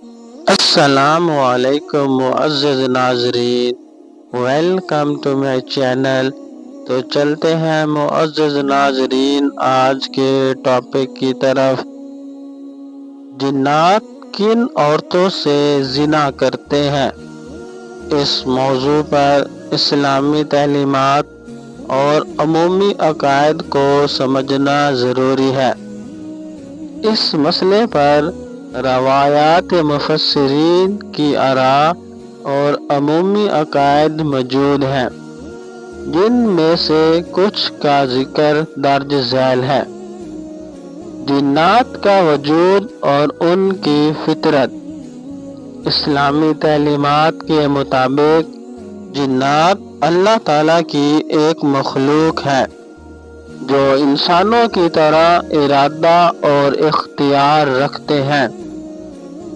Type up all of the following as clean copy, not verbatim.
السلام علیکم معزز ناظرین، ویلکم ٹو مائی چینل۔ تو چلتے ہیں معزز ناظرین آج کے ٹاپک کی طرف۔ جنات کن عورتوں سے زنا کرتے ہیں؟ اس موضوع پر اسلامی تعلیمات اور عمومی عقائد کو سمجھنا ضروری ہے۔ اس مسئلے پر روایات مفسرین کی آراء اور عمومی عقائد موجود ہیں، جن میں سے کچھ کا ذکر درج ذیل ہے۔ جنات کا وجود اور ان کی فطرت۔ اسلامی تعلیمات کے مطابق جنات اللہ تعالیٰ کی ایک مخلوق ہے جو انسانوں کی طرح ارادہ اور اختیار رکھتے ہیں۔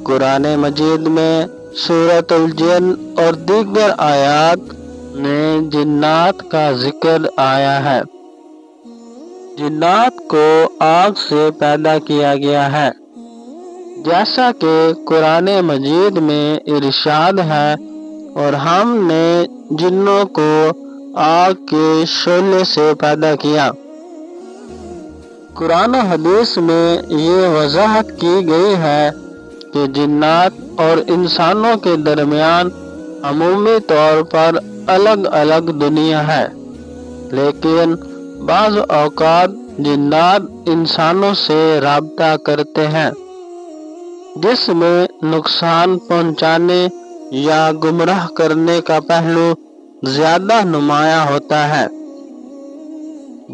قرآن مجید میں سورۃ الجن اور دیگر آیات میں جنات کا ذکر آیا ہے۔ جنات کو آگ سے پیدا کیا گیا ہے، جیسا کہ قرآن مجید میں ارشاد ہے، اور ہم نے جنوں کو آگ کے شعلے سے پیدا کیا۔ قرآن و حدیث میں یہ وضاحت کی گئی ہے کہ جنات اور انسانوں کے درمیان عمومی طور پر الگ الگ دنیا ہے، لیکن بعض اوقات جنات انسانوں سے رابطہ کرتے ہیں، جس میں نقصان پہنچانے یا گمراہ کرنے کا پہلو زیادہ نمایاں ہوتا ہے۔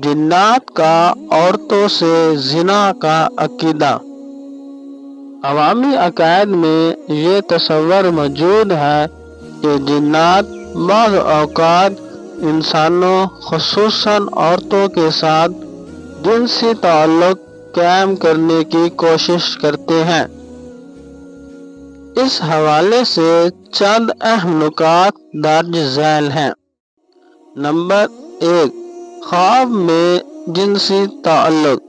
جنات کا عورتوں سے زنا کا عقیدہ۔ عوامی عقائد میں یہ تصور موجود ہے کہ جنات بعض اوقات انسانوں خصوصاً عورتوں کے ساتھ جنسی تعلق قائم کرنے کی کوشش کرتے ہیں۔ اس حوالے سے چند اہم نکات درج ذیل ہیں۔ نمبر 1، خواب میں جنسی تعلق۔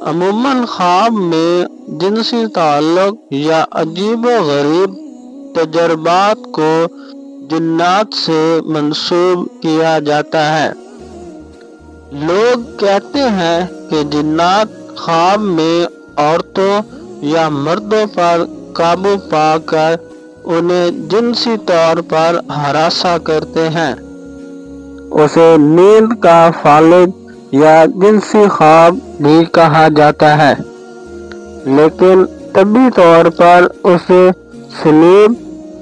عموماً خواب میں جنسی تعلق یا عجیب و غریب تجربات کو جنات سے منسوب کیا جاتا ہے۔ لوگ کہتے ہیں کہ جنات خواب میں عورتوں یا مردوں پر قابو پا کر انہیں جنسی طور پر ہراساں کرتے ہیں۔ اسے نیند کا فالج یا جنسی خواب بھی کہا جاتا ہے، لیکن طبی طور پر اسے سلیپ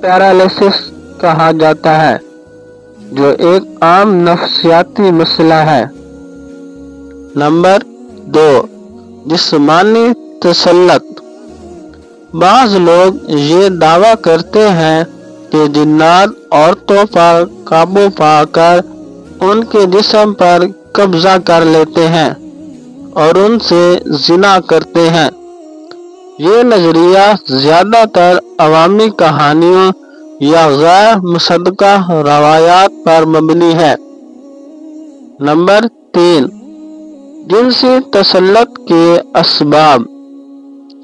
پیرالائسس کہا جاتا ہے، جو ایک عام نفسیاتی مسئلہ ہے۔ نمبر 2، جسمانی تسلط۔ بعض لوگ یہ دعویٰ کرتے ہیں کہ جنات عورتوں پر قابو پا کر ان کے جسم پر قبضہ کر لیتے ہیں اور ان سے زنا کرتے ہیں۔ یہ نظریہ زیادہ تر عوامی کہانیوں یا غیر مصدقہ روایات پر مبنی ہے۔ نمبر 3، جنسی تسلط کے اسباب۔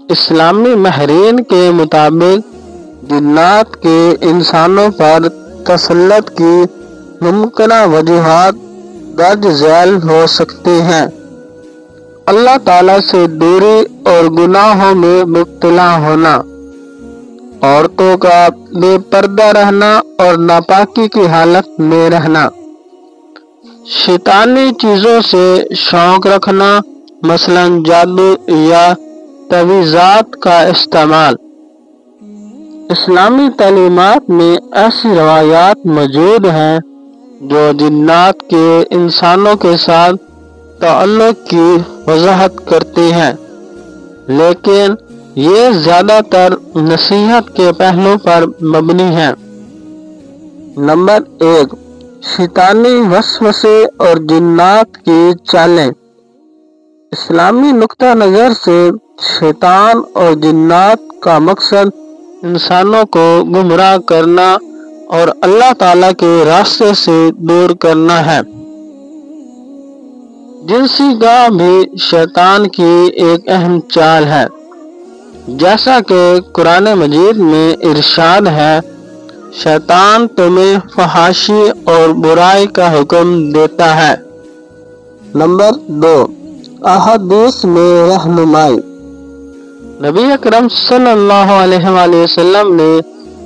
اسلامی ماہرین کے مطابق جنات کے انسانوں پر تسلط کی ممکنہ وجوہات درج ذیل ہو سکتی ہیں۔ اللہ تعالیٰ سے دوری اور گناہوں میں مبتلا ہونا، عورتوں کا بے پردہ رہنا اور ناپاکی کی حالت میں رہنا، شیطانی چیزوں سے شوق رکھنا، مثلاً جادو یا تعویذات کا استعمال۔ اسلامی تعلیمات میں ایسی روایات موجود ہیں جو جنات کے انسانوں کے ساتھ تعلق کی وضاحت کرتی ہیں، لیکن یہ زیادہ تر نصیحت کے پہلو پر مبنی ہیں۔ نمبر 1، شیطانی وسوسے اور جنات کی چالیں۔ اسلامی نقطہ نظر سے شیطان اور جنات کا مقصد انسانوں کو گمراہ کرنا اور اللہ تعالیٰ کے راستے سے دور کرنا ہے۔ جنسی گاہ بھی شیطان کی ایک اہم چال ہے۔ جیسا کہ قرآن مجید میں ارشاد ہے، شیطان تمہیں فحاشی اور برائی کا حکم دیتا ہے۔ نمبر 2، احادیث میں رہنمائی۔ نبی اکرم صلی اللہ علیہ وآلہ وسلم نے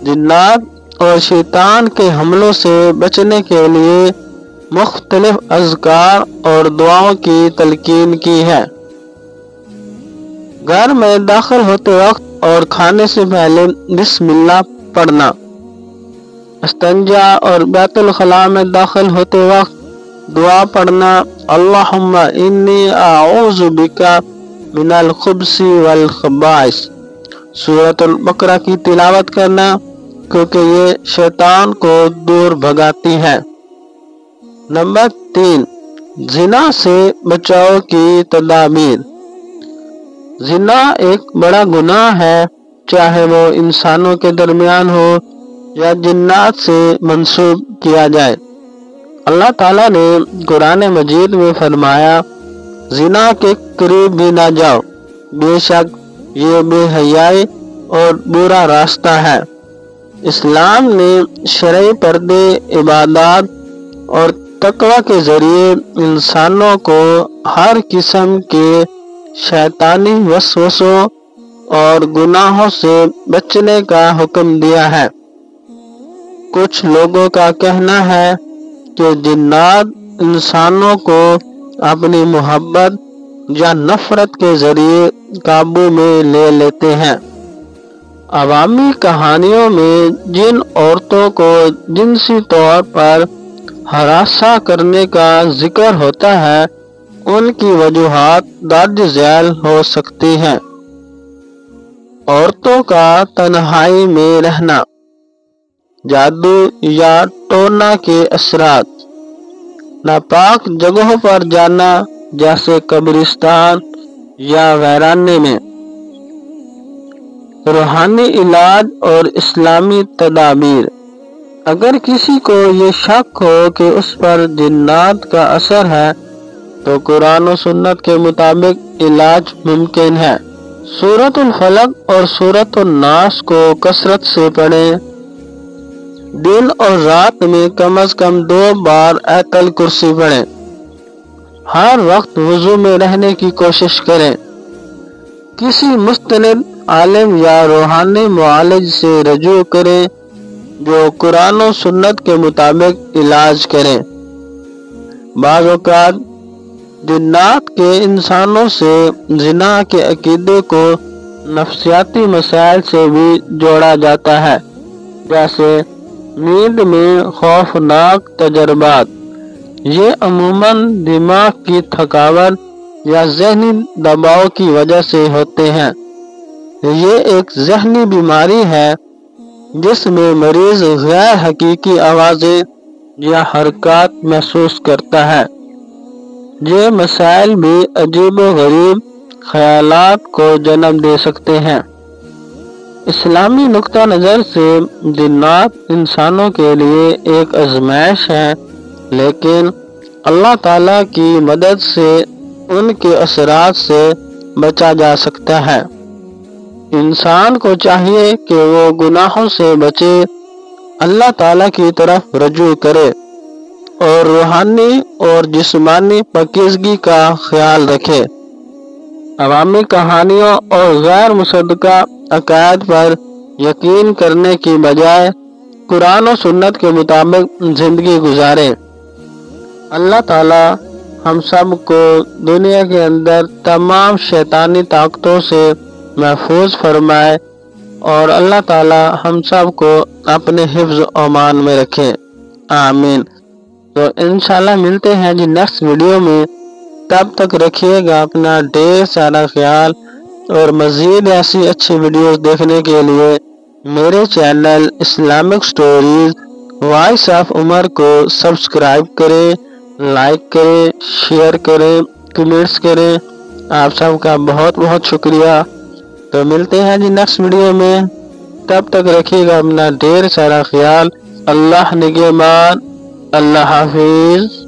جنات اور شیطان کے حملوں سے بچنے کے لیے مختلف اذکار اور دعاؤں کی تلقین کی ہے۔ گھر میں داخل ہوتے وقت اور کھانے سے پہلے بسم اللہ پڑھنا، استنجا اور بیت الخلاء میں داخل ہوتے وقت دعا پڑھنا، اللہم انی اعوذ بک من الخبث والخبائث، سورۃ البقرہ کی تلاوت کرنا، کیونکہ یہ شیطان کو دور بھگاتی ہے۔ نمبر 3، زنا سے بچاؤ کی تدابیر۔ زنا ایک بڑا گناہ ہے، چاہے وہ انسانوں کے درمیان ہو یا جنات سے منسوب کیا جائے۔ اللہ تعالیٰ نے قرآن مجید میں فرمایا، زنا کے قریب بھی نہ جاؤ، بے شک یہ بے حیائی اور برا راستہ ہے۔ اسلام نے شرعی پردے، عبادات اور تقوی کے ذریعے انسانوں کو ہر قسم کے شیطانی وسوسوں اور گناہوں سے بچنے کا حکم دیا ہے۔ کچھ لوگوں کا کہنا ہے کہ جنات انسانوں کو اپنی محبت یا نفرت کے ذریعے قابو میں لے لیتے ہیں۔ عوامی کہانیوں میں جن عورتوں کو جنسی طور پر ہراساں کرنے کا ذکر ہوتا ہے، ان کی وجوہات درج ذیل ہو سکتی ہیں۔ عورتوں کا تنہائی میں رہنا، جادو یا ٹونا کے اثرات، ناپاک جگہوں پر جانا جیسے قبرستان یا ویرانے میں، روحانی علاج اور اسلامی تدابیر۔ اگر کسی کو یہ شک ہو کہ اس پر جنات کا اثر ہے تو قرآن و سنت کے مطابق علاج ممکن ہے۔ سورۃ الفلق اور سورۃ الناس کو کثرت سے پڑھیں۔ دن اور رات میں کم از کم 2 بار آیت الکرسی پڑھیں۔ ہر وقت وضو میں رہنے کی کوشش کریں۔ کسی مستند عالم یا روحانی معالج سے رجوع کریں جو قرآن و سنت کے مطابق علاج کریں۔ بعض اوقات جنات کے انسانوں سے زنا کے عقیدے کو نفسیاتی مسائل سے بھی جوڑا جاتا ہے، جیسے نیند میں خوفناک تجربات۔ یہ عموماً دماغ کی تھکاوٹ یا ذہنی دباؤ کی وجہ سے ہوتے ہیں۔ یہ ایک ذہنی بیماری ہے جس میں مریض غیر حقیقی آوازیں یا حرکات محسوس کرتا ہے۔ یہ مسائل بھی عجیب و غریب خیالات کو جنم دے سکتے ہیں۔ اسلامی نقطہ نظر سے جنات انسانوں کے لیے ایک آزمائش ہے، لیکن اللہ تعالیٰ کی مدد سے ان کے اثرات سے بچا جا سکتا ہے۔ انسان کو چاہیے کہ وہ گناہوں سے بچے، اللہ تعالیٰ کی طرف رجوع کرے اور روحانی اور جسمانی پاکیزگی کا خیال رکھے۔ عوامی کہانیوں اور غیر مصدقہ عقائد پر یقین کرنے کی بجائے قرآن و سنت کے مطابق زندگی گزارے۔ اللہ تعالیٰ ہم سب کو دنیا کے اندر تمام شیطانی طاقتوں سے محفوظ فرمائے اور اللہ تعالیٰ ہم سب کو اپنے حفظ و امان میں رکھے، آمین۔ تو انشاءاللہ ملتے ہیں جی نیکسٹ ویڈیو میں، تب تک رکھیے گا اپنا ڈھیر سارا خیال، اور مزید ایسی اچھی ویڈیوز دیکھنے کے لیے میرے channel Islamic stories voice of Umar کو سبسکرائب کریں، لائک کریں، شیئر کریں، کمنٹس کریں۔ آپ سب کا بہت بہت شکریہ۔ تو ملتے ہیں جی نیکسٹ ویڈیو میں، تب تک رکھیے گا اپنا ڈھیر سارا خیال۔ اللہ نگہبان، اللہ حافظ۔